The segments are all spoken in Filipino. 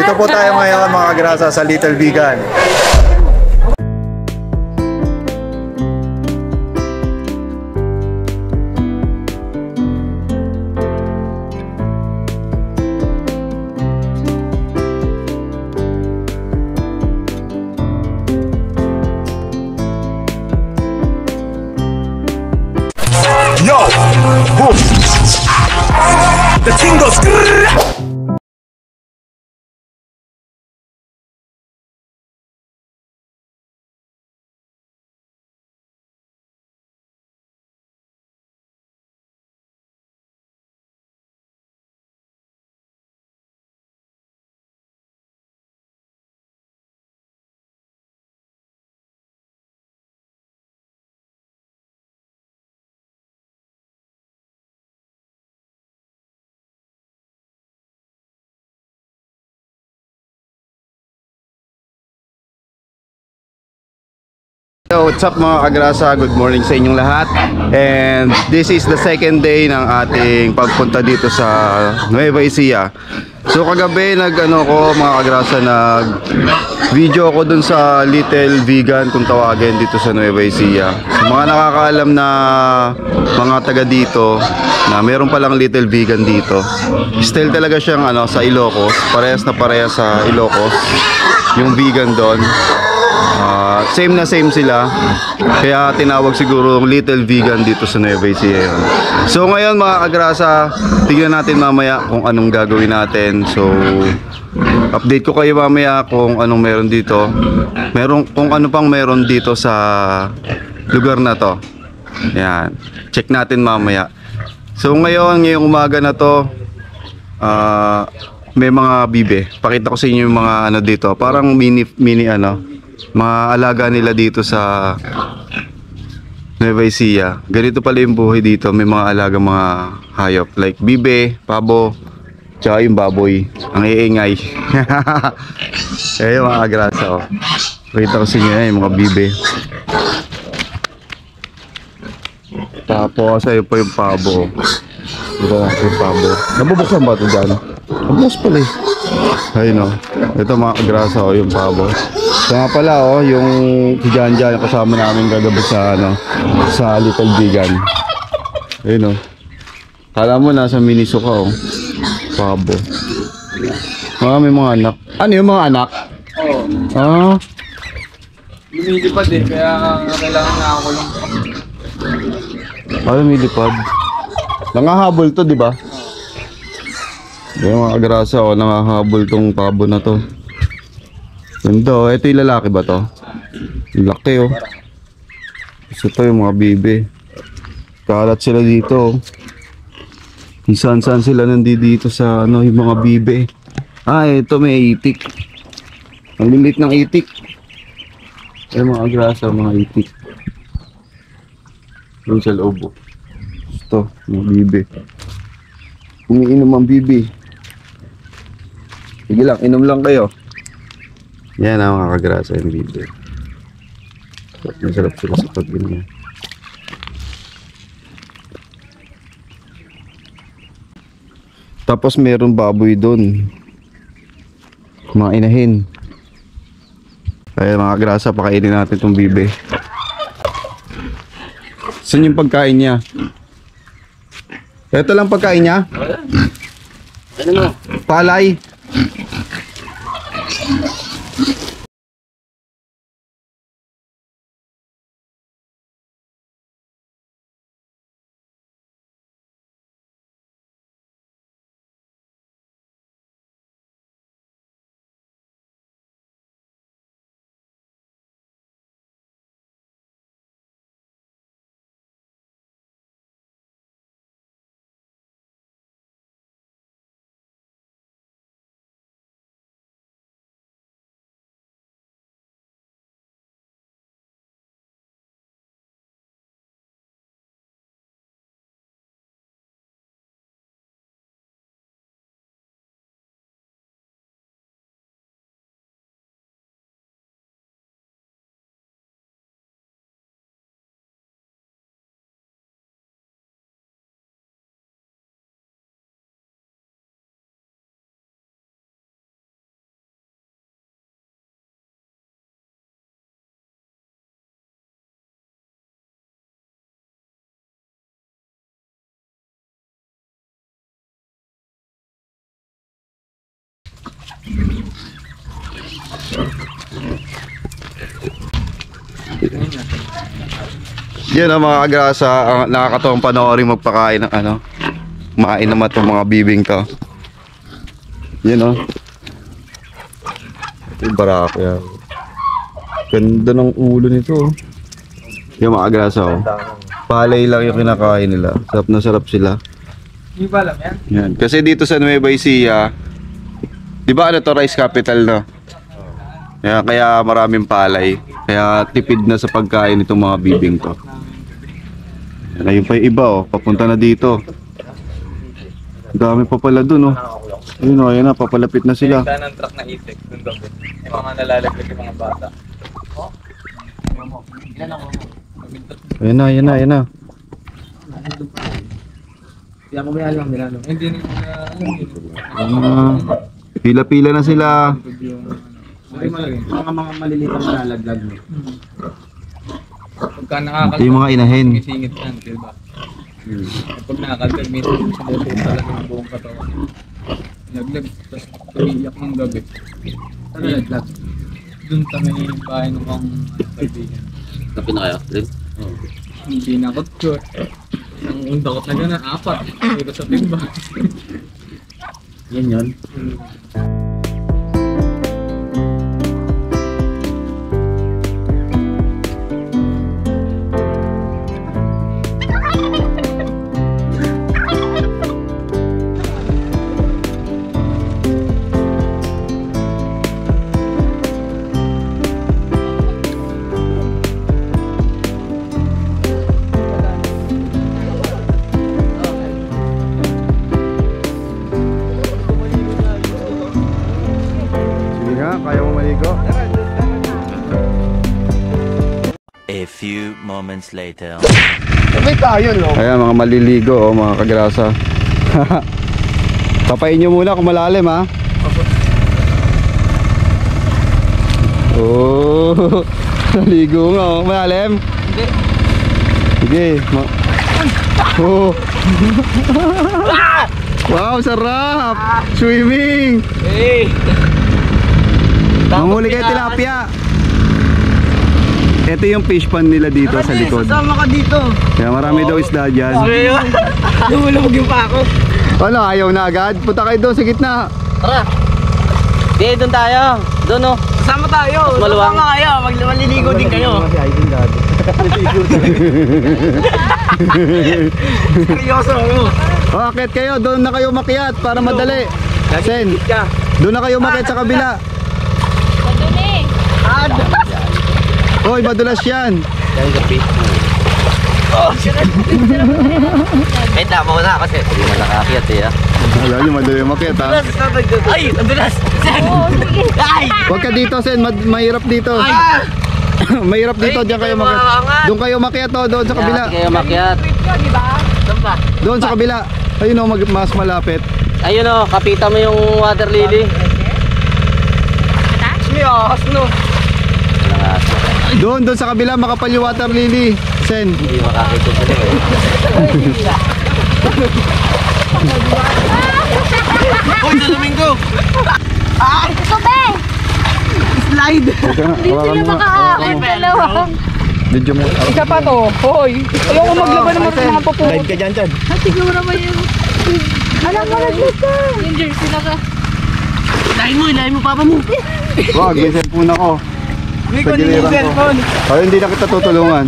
Dito po tayo ngayon mga kagrasa sa Little Vegan. Yo! Boom! The thing goes. So, what's up mga kagrasa? Good morning sa inyong lahat. And this is the second day ng ating pagpunta dito sa Nueva Ecija. So kagabi ko mga kagrasa, nag video ako dun sa Little Vegan kung tawagin dito sa Nueva Ecija. So, mga nakakaalam na mga taga dito na meron palang Little Vegan dito. Still talaga siyang sa Ilocos. Parehas na parehas sa Ilocos yung vegan doon. Same na same sila, kaya tinawag siguro Little Vegan dito sa Nueva Ecija. So ngayon mga kagrasa, tignan natin mamaya kung anong gagawin natin. So update ko kayo mamaya kung anong meron dito, kung ano pang meron dito sa lugar na to. Yan, check natin mamaya. So ngayong umaga na to, may mga bibe. Pakita ko sa inyo yung mga dito, parang mini mga alaga nila dito sa Nueva Ecija. Ganito pala yung buhay dito. May mga alaga mga hayop like bibe, pabo, tsaka yung baboy. Ang iingay. Ayun mga agrasa, oh. Pakita ko sa inyo yung mga bibe. Tapos ayun pa yung pabo. Ito yung pabo. Nabubuksan ba ito dyan? Nabubuksan pala eh. Ayun, oh. Ito mga agrasa, oh, yung pabo. So nga pala, oh, yung si Janjan kasama namin gagabi sa sa Little Vegan. Ayun, oh. Kala mo nasa Miniso ka, oh. Pabo. May mga anak. Ano yung mga anak? Oo. Lumilipad eh, kaya kailangan na ako lang. Lumilipad. Nangahabol to, di ba? Yung mga agrasa, oh, nangahabol tong pabo na to. Ganda, oh. Ito yung lalaki ba to? Laki, oh. So ito yung mga bibe. Kalat sila dito, oh. Saan sila nandito sa yung mga bibe. Ito may itik. Ang lilit ng itik. Mga agrasa, mga itik. Doon sa loob, oh. Ito, mga bibe. Umiinom ang bibe. Sige lang, inom lang kayo. Yan ang mga kagrasa yung bibe. Masarap sila sa pag-inom. Tapos meron baboy doon. Mga inahin. Kaya mga kagrasa, pakainin natin itong bibe. Saan yung pagkain niya? Ito lang pagkain niya? Ano mo? Palay. Yan ang mga agrasa, nakakatawang panoorin magpakain ng ano. Kumain naman itong mga bibing to. Yan o. Ito yung barako yan. Ganda ng ulo nito. Yung mga agrasa o. Palay lang yung kinakain nila. Sarap na sarap sila. Hindi ba alam yan? Yan. Kasi dito sa Nueva Ecija, di ba ano to, rice capital no? Kaya maraming palay. Kaya tipid na sa pagkain itong mga bibing to. Yan, ayun pa yung iba oh, papunta na dito. Dami pa pala dun oh. Ayun oh, ayun na, papalapit na sila. Ganda ng truck na itik dun gabi. Yung mga nalalaglag yung mga bata. Ayun na, ayun na, ayun na. Hindi ako may alam nila. Hindi nila Pila-pila na sila. mga maliliit ang nalalaglag mo. Pagka Ito yung mga inahin. singit yan, diba? Pag nakakalaglag, minsan sinusuot talaga ng buong katawan. Laglag, tapos tumiyak ng gabi. Nalaglag. Doon kami bahay ng mga kaibigan. Kapi na kayo? Rin? Hindi nakot ko. Ang undakot na gano'n, 4. Dito sa timba. Yan yun. Sige nga, kaya mo maligo. A few moments later. Ayan, mga maliligo oh, mga kagrasa. Papain nyo muna kung malalim ha. Oh, naligo nga oh, malalim. Sige. Oh. Wow, sarap. Swimming. Hey! Mamuli kayo tilapia. Ito yung fish pond nila dito sa likod. Sasama ka dito. Kaya marami daw isda dyan. Lumulubog yung pa ako. Ano, ayaw na agad? Punta kayo doon sa gitna. Tara! Di, doon tayo. Doon oh. Sama tayo. Maluwang. Sama kayo. Maliligo din kayo. Seryoso ako. Oh, akit kayo. Doon na kayo makiat para madali. Sen, doon na kayo makiat sa kabila. Hoy, madulas yan. Wait lang, muna kasi hindi na nakakiyat eh. Alam nyo, madali makiat ha. Ay! Ang dulas! Ay! Huwag ka dito, Sen. Mahirap dito. Mahirap dito. Diyan kayo makiat. Doon kayo makiat oh, doon sa kabila. Kayo makiat. Doon sa kabila. Ayun oh, mas malapit. Ayun oh, kapita mo yung water lily. No. Doon sa kabila, makapal yung water lily. Sen. Hindi makakita sa nila eh. Uy, sa Domingo! Slide. Dito na Makakaon dalawa. Video mo. Isa pa to. Hoy. Ayoko maglaban ng mga pupo. Slide ka dyan dyan. Tignan mo naman yun. Alam mo, nag-live ka. Yung jersey na ka. Ilahin mo papa mo. Wag, may cellphone ako. Hindi ko Sa din yung giliran ko. cellphone. Ay, hindi na kita tutulungan.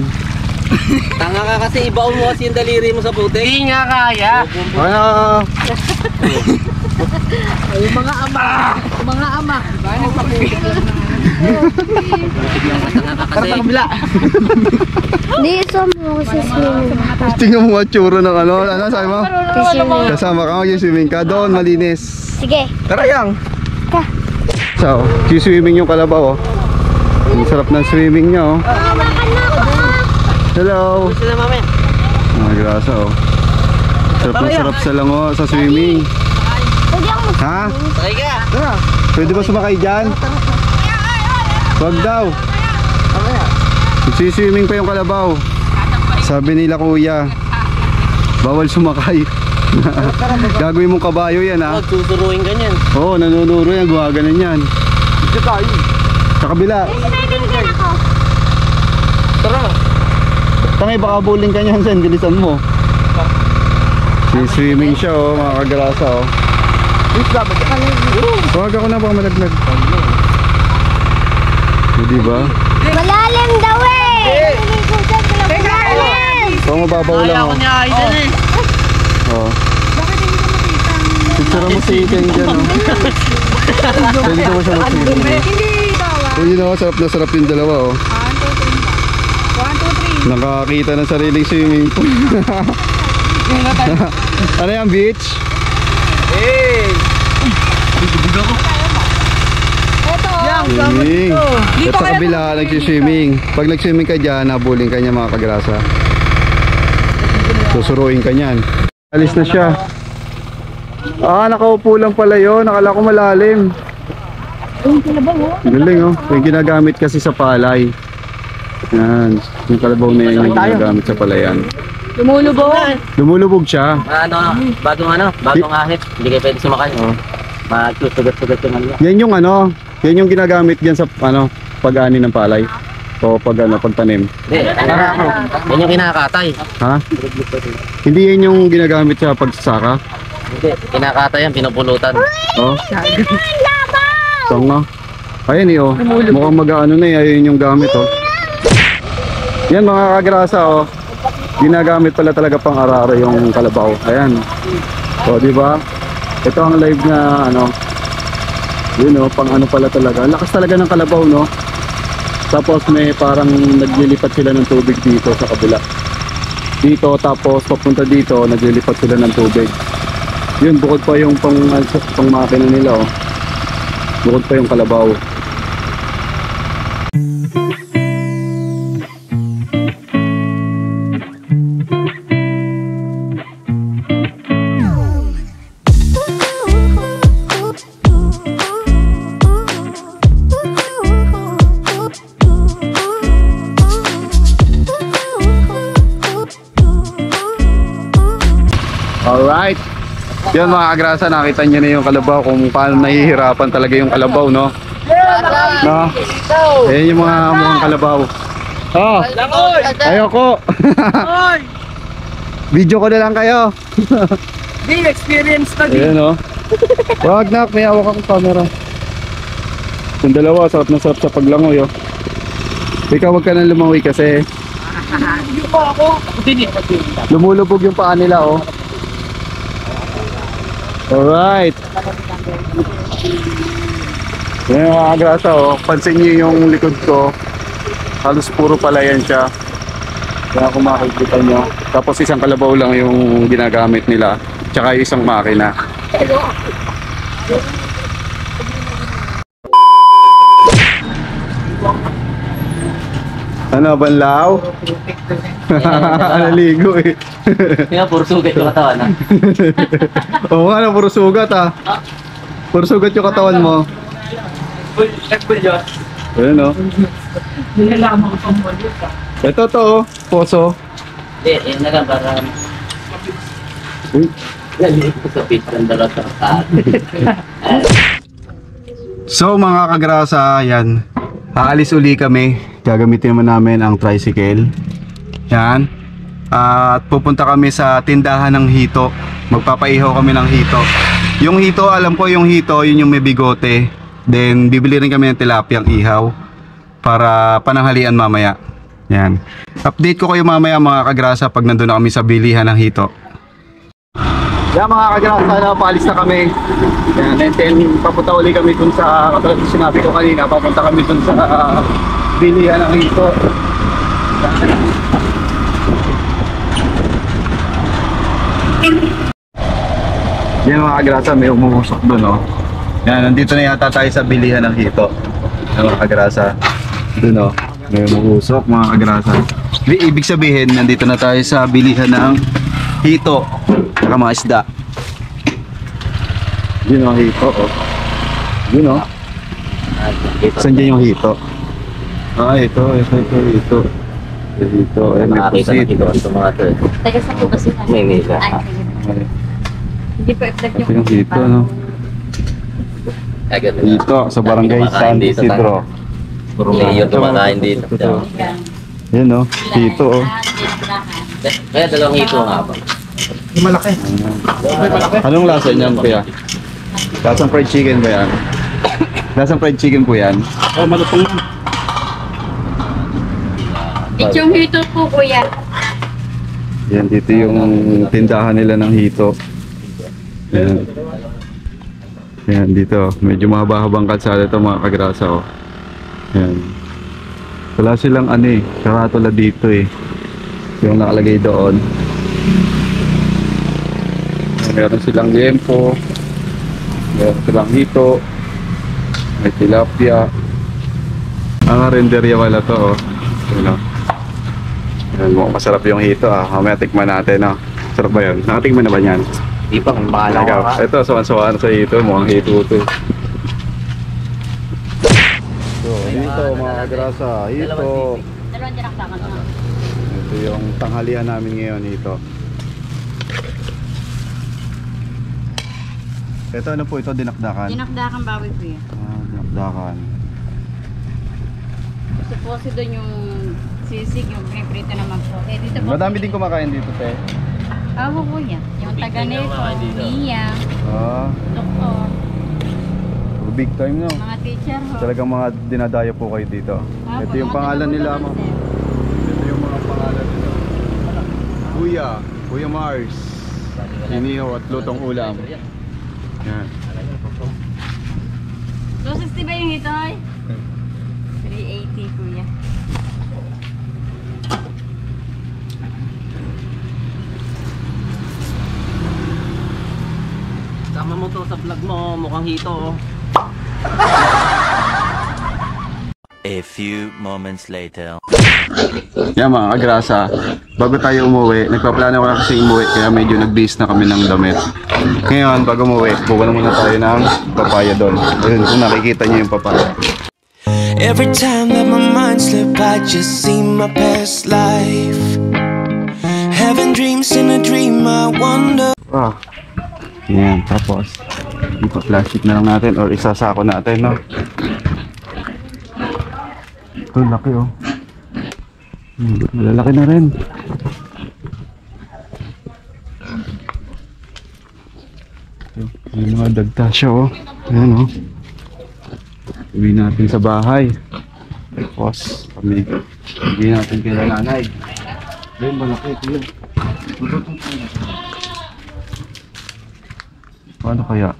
Tanga ka kasi ibaon mo kasi yung daliri mo sa putik. Hindi nga kaya. Ay, Mga ama. Kasi Hindi, isa mo kasi swimming. tingnan mo ang tsura ng ano. Ano sabi mo? Kasama ka, mag-swimming ka. Doon, malinis. Sige. Tara yang. So, swimming yung kalabaw oh. Ang sarap ng swimming niya oh. Hello. sila mami. Mga grasa oh. Sarap na sarap sa lango sa swimming. Ha? Sakay ka. Pwede ba sumakay dyan? Wag daw. Nagsiswimming pa yung kalabaw. Sabi nila kuya, bawal sumakay. Gagawin mong kabayo yan ha. Huwag susuruin ka niyan. Oo, nanunuro yan, gumaganan yan. Sa kabila. Tara. Tangay, baka bowling ka niyan, Sen. Bilisan mo. Swimming siya, oh, mga kagrasa, oh. Huwag ako na, baka malaglag. Diba? Malalim daw eh! Malalim! Baka mababaw lang, oh. Oh. Bakit hindi ko makita? Picture mo si Ken dyan, oh. Pwede ko siya mag-swimming. Hindi daw. Uy, yun, oh, sarap na sarap yung dalawa, oh. 1, 2, 3. Nakakita ng sariling swimming pool. Ano yan, beach? Swimming. At sa kabila, nagsiswimming. Pag nagswimming ka dyan, nabuling ka niya, mga kagrasa. Susuruin ka niyan. Alis na siya. Ah, nakaupo lang pala yun. Nakala ko malalim. Galing, oh. Yung ginagamit kasi sa palay. Yan. Yung kalabaw na yan yung ginagamit sa palayan. Lumulubog. Lumulubog siya. Bagong ahit. Hindi kayo pwede sumakay. Magsusugat-sugat yung ano. Yan yung ano, yan yung ginagamit diyan sa ano, pag-ani ng palay. O pag ano, pagtanim. Hindi, yan yung kinakatay. Ha? Hindi yan yung ginagamit sa pagsasaka. Hindi, kinakatay yan, pinupulutan. Oh. Tanga. Ayan eh, oh. Mukhang mag-ano na eh, ayun yung gamit, oh. Yan mga kagrasa, oh. Ginagamit pala talaga pang araro yung kalabaw. Ayan. O, di ba? Ito ang live na ano. Yun, oh, pang ano pala talaga. Lakas talaga ng kalabaw, no? Tapos may parang naglilipat sila ng tubig dito sa kabila. Dito, tapos papunta dito, naglilipat sila ng tubig. Yun, bukod pa yung pang makina nila, oh. Bukod pa yung kalabaw. Alright. Yan mga kagrasa, nakita nyo na yung kalabaw kung paano nahihirapan talaga yung kalabaw, no? No? Ayan yung mga mukhang kalabaw. Oh! Ayoko! Video ko na lang kayo. Di, experience na Ayan, no? Wag na, may hawak akong camera. Yung dalawa, sarap na sarap sa paglangoy, oh. Ikaw wag ka nang lumangoy kasi lumulubog yung paa nila, oh. Alright. Yan mga kagrasa, oh. Pansin nyo yung likod ko. Halos puro palayan siya. Kaya kung makikita nyo. Tapos isang kalabaw lang yung ginagamit nila. Tsaka yung isang makina. Ano, banlaw? Naligo eh. Kaya puro sugat yung katawan, ha? Oo nga, puro sugat, ah. Puro sugat yung katawan mo. Ayan, oh. Ito to, oh. Poso. Hindi, yun na lang para... Uy. Laliit ko sa pit ng dalawang sa So mga kagrasa, yan. Aalis uli kami. Gagamitin naman namin ang tricycle. Yan. At pupunta kami sa tindahan ng hito. Magpapaihaw kami ng hito. Yung hito, alam ko yung hito, yun yung may bigote. Then bibili rin kami ng tilapiyang ihaw para pananghalian mamaya. Yan. Update ko kayo mamaya mga kagrasa pag nandun na kami sa bilihan ng hito. Yan mga kagrasa, na paalis na kami. Yan, and then papunta uli kami dun sa, katulad yung sinabi ko kanina, papunta kami dun sa bilihan ng hito. Yan mga kagrasa, may umuusok dun, oh. Yan, nandito na yata tayo sa bilihan ng hito. Yan mga kagrasa, dun, oh. May umuusok mga kagrasa. Ibig sabihin, nandito na tayo sa bilihan ng hito. Saka mga isda. Yun ang hito, oh. Yun, oh. Saan dyan yung hito? Ah, ito. Ito. Ayan, may Nakakita pusit. na ito ang mga ito. Taga sa po kasi. Maynila. Hindi pa effect Ito yung hito, no? Dito, sa barangay San Isidro. Puro mayor kumakain dito. Yan o, hito o. Kaya dalawang hito nga ba? Anong lasa niyan kuya? Lasang fried chicken ba yan? Lasang fried chicken po yan? Oh, malutong yan. Ityong hito po, kuya. Yan, dito yung tindahan nila ng hito. Yan. Yan, dito. Medyo mahaba-habang kalsada ito mga kagrasa oh. Yan. Wala silang karatula dito eh. Yung nakalagay doon. Meron silang liempo. Meron silang hito. May tilapia. Ang renderya wala to oh. Yan, yan, mukhang masarap yung hito ah. Mamaya tikman natin ah. Sarap ba yun? Nakatikman na ba yan? Di pa, kung baka lang ako. Ito, sawan-sawan sa hito. Mukhang hito ito. So, dito mga kagrasa. Hito. Dalawang dinakdakan na. Ito yung tanghalian namin ngayon dito. Ito ano po ito? Dinakdakan? Dinakdakan baboy po yan. Dinakdakan. Gusto po kasi doon yung sisig, yung prito naman po. Eh, dito po. Madami din kumakain dito, te. Awo po yan. Yung taga-neto, Mia, Ah, doktor, big time no. mga teacher ho. Talagang mga dinadayo po kayo dito. Ito yung pangalan nila. Ito yung mga pangalan nila. Kuya Mars. Inihaw at lutong ulam. Yan. 260 ba yung hitoy? 380 kuya. Sama mo to sa vlog mo, mukhang hito oh. A few moments later. Yan mga kagrasa, bago tayo umuwi, nagpaplano ko na kasi umuwi kaya medyo nag-base na kami ng damit. Ngayon, bago umuwi, buwan muna tayo ng papaya doon. Ayun, kung nakikita niyo yung papaya. Every time that my mind slip, I just see my past life. Having dreams in a dream, I wonder. Yan, tapos ipa-plastic na lang natin or isasako natin, no? Ito, laki oh. Malalaki na rin. Ito, may mga dagta siya oh. Ayan oh. Uwi natin sa bahay. Tapos, uwi natin kay nanay. Ayun, malaki ito yun. Paano kaya?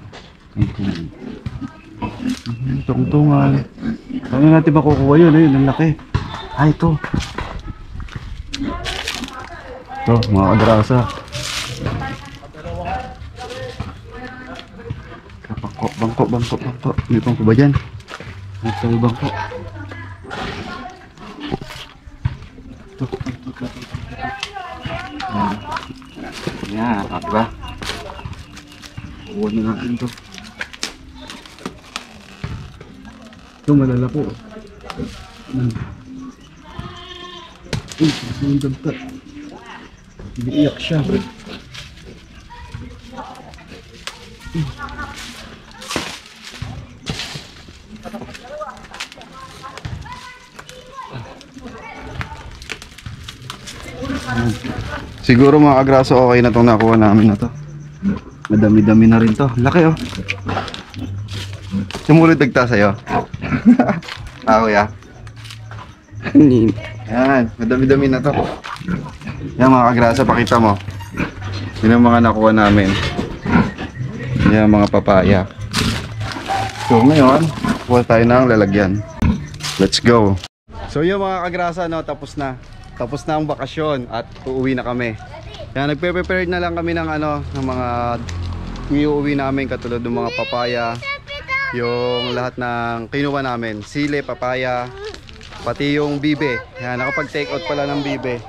Tungtungan. Paano natin makukuha yun? Ayun, ang laki. Ay, ito. Ito, mga kadrasa. Bangko. May bangko ba dyan? May bangko. Ito. Yan, diba? Kuha na natin ito. Ito malala po. Ang dagta. Iiyak siya. Siguro mga kagraso okay na itong nakuha namin na to. Madami-dami na rin to. Laki oh. Sumulod dagta sa'yo. Kuya. Yan, madami-dami na to. Yan mga kagrasa, pakita mo. Yun ang mga nakuha namin. Yan mga papaya. So ngayon, kuha tayo ng lalagyan. Let's go. So yung mga kagrasa, no, tapos na ang bakasyon at uuwi na kami. Yan, nagpe-prepare na lang kami ng ng mga iuuwi namin, katulad ng mga papaya, yung lahat ng kinuha namin, sile, papaya, pati yung bibe. Yan, nakapag-take out pala ng bibe.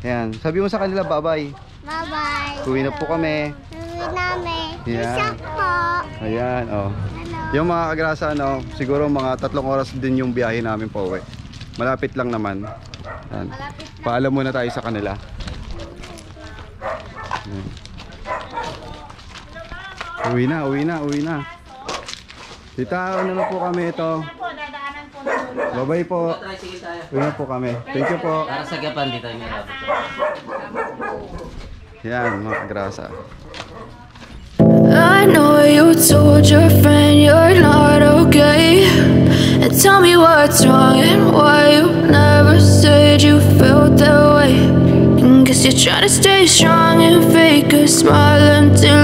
Yan, sabi mo sa kanila bye-bye. Bye-bye. Uwi na po kami. Uwi namin. Yan. Isak po. Ayan, oh. Hello. Yung mga kagrasa, siguro mga 3 oras din yung biyahe namin pa uwi. Malapit lang naman. Yan. Paalam muna tayo sa kanila. Yan. Uwi na. Tita, ano na po kami ito? Bye-bye po. Tricycle tayo. Uwi na po kami. Thank you po. Para sa gapan dito may labot. Yan, mga kagrasa. I know you told your friend you're not okay. And tell me what's wrong and why you never said you felt that way. And guess you're trying to stay strong and fake a smile until